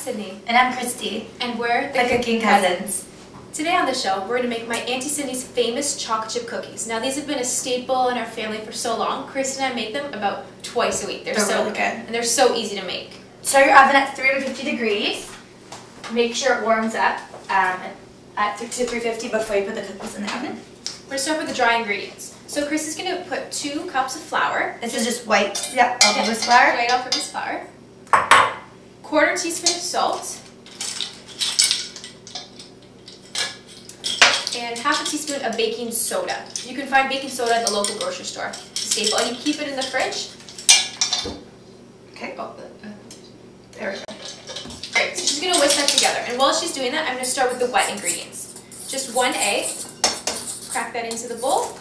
Sydney. And I'm Christy. And we're the Cooking Cousins. Today on the show, we're going to make my Auntie Sydney's famous chocolate chip cookies. Now, these have been a staple in our family for so long. Christy and I make them about twice a week. They're so really good. And they're so easy to make. Start your oven at 350 degrees. Make sure it warms up to 350 before you put the cookies in the oven. We're going to start with the dry ingredients. So Christy's going to put 2 cups of flour. This is just white, all-purpose flour. White all-purpose flour. 1/4 teaspoon of salt. And 1/2 teaspoon of baking soda. You can find baking soda at the local grocery store. It's a staple. And you keep it in the fridge. Okay. Oh, there we go. Great. So she's going to whisk that together. And while she's doing that, I'm going to start with the wet ingredients. Just 1 egg. Crack that into the bowl.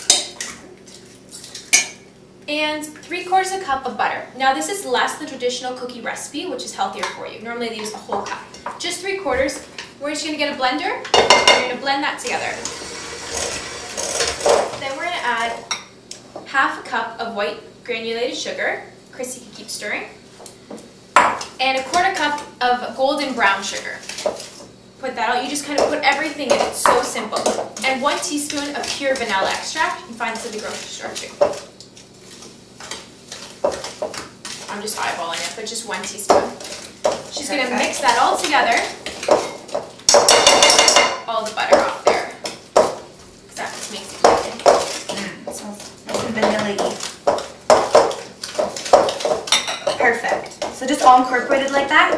And 3/4 cup of butter. Now this is less than traditional cookie recipe, which is healthier for you. Normally they use a whole cup. Just 3/4. We're just going to get a blender. We're going to blend that together. Then we're going to add 1/2 cup of white granulated sugar. Chrissy can keep stirring. And 1/4 cup of golden brown sugar. Put that out. You just kind of put everything in. It's so simple. And 1 teaspoon of pure vanilla extract. You can find this at the grocery store too. I'm just eyeballing it, but just 1 teaspoon. She's going to mix that all together. All the butter off there. Because that just makes it good. It smells nice and vanilla-y. Perfect. So just all incorporated like that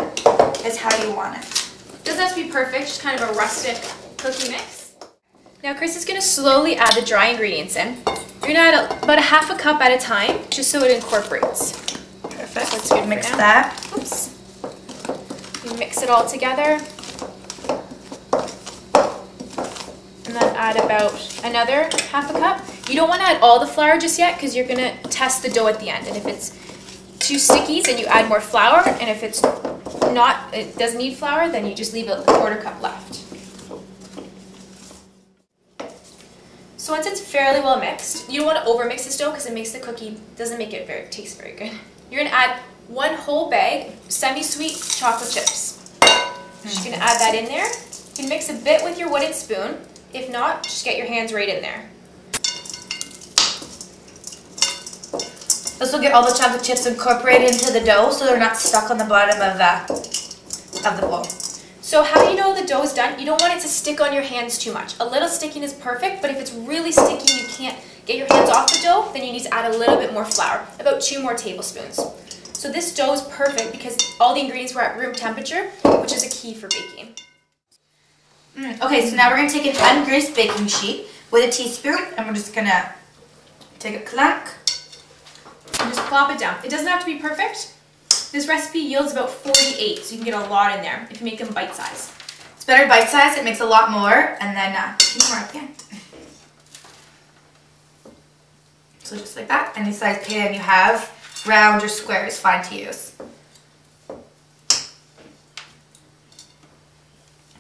is how you want it. Doesn't have to be perfect, just kind of a rustic cookie mix. Now Chris is going to slowly add the dry ingredients in. You're going to add about 1/2 cup at a time, just so it incorporates. Perfect. So it's good. Mix that. Oops. You mix it all together. And then add about another 1/2 cup. You don't want to add all the flour just yet because you're going to test the dough at the end. And if it's too sticky, then you add more flour. And if it's not, it doesn't need flour, then you just leave a 1/4 cup left. So once it's fairly well mixed, you don't want to overmix this dough because it makes the cookie, doesn't make it taste very good. You're going to add 1 whole bag semi-sweet chocolate chips. Just going to add that in there. You can mix a bit with your wooden spoon. If not, just get your hands right in there. This will get all the chocolate chips incorporated into the dough so they're not stuck on the bottom of the bowl. So how do you know the dough is done? You don't want it to stick on your hands too much. A little sticking is perfect, but if it's really sticky and you can't get your hands off the dough, then you need to add a little bit more flour, about 2 more tablespoons. So this dough is perfect because all the ingredients were at room temperature, which is a key for baking. Okay, so now we're going to take an ungreased baking sheet with a teaspoon, and we're just going to take a clunk. And just plop it down. It doesn't have to be perfect. This recipe yields about 48, so you can get a lot in there if you make them bite-sized. It's better bite-sized, it makes a lot more, and then keep more at the end. So just like that, any size pan you have, round or square is fine to use.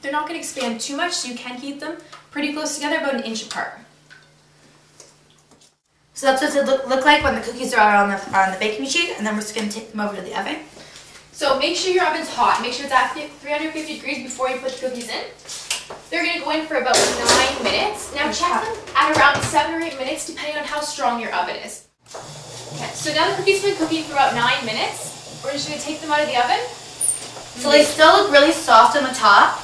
They're not going to expand too much, so you can keep them pretty close together, about 1 inch apart. So that's what it look like when the cookies are on the baking sheet, and then we're just going to take them over to the oven. So make sure your oven's hot. Make sure it's at 350 degrees before you put the cookies in. They're going to go in for about 9 minutes. Now check them at around 7 or 8 minutes, depending on how strong your oven is. Okay, so now the cookies have been cooking for about 9 minutes. We're just going to take them out of the oven. So they still look really soft on the top,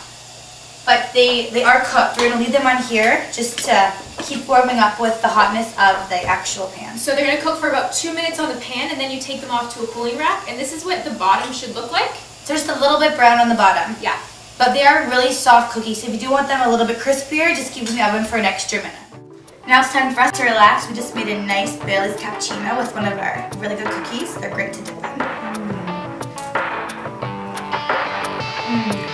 but they are cooked. We're going to leave them on here just to keep warming up with the hotness of the actual pan. So they're going to cook for about 2 minutes on the pan, and then you take them off to a cooling rack. And this is what the bottom should look like. So just a little bit brown on the bottom. Yeah. But they are really soft cookies, so if you do want them a little bit crispier, just keep them in the oven for an extra minute. Now it's time for us to relax. We just made a nice Bailey's cappuccino with one of our really good cookies. They're great to dip in.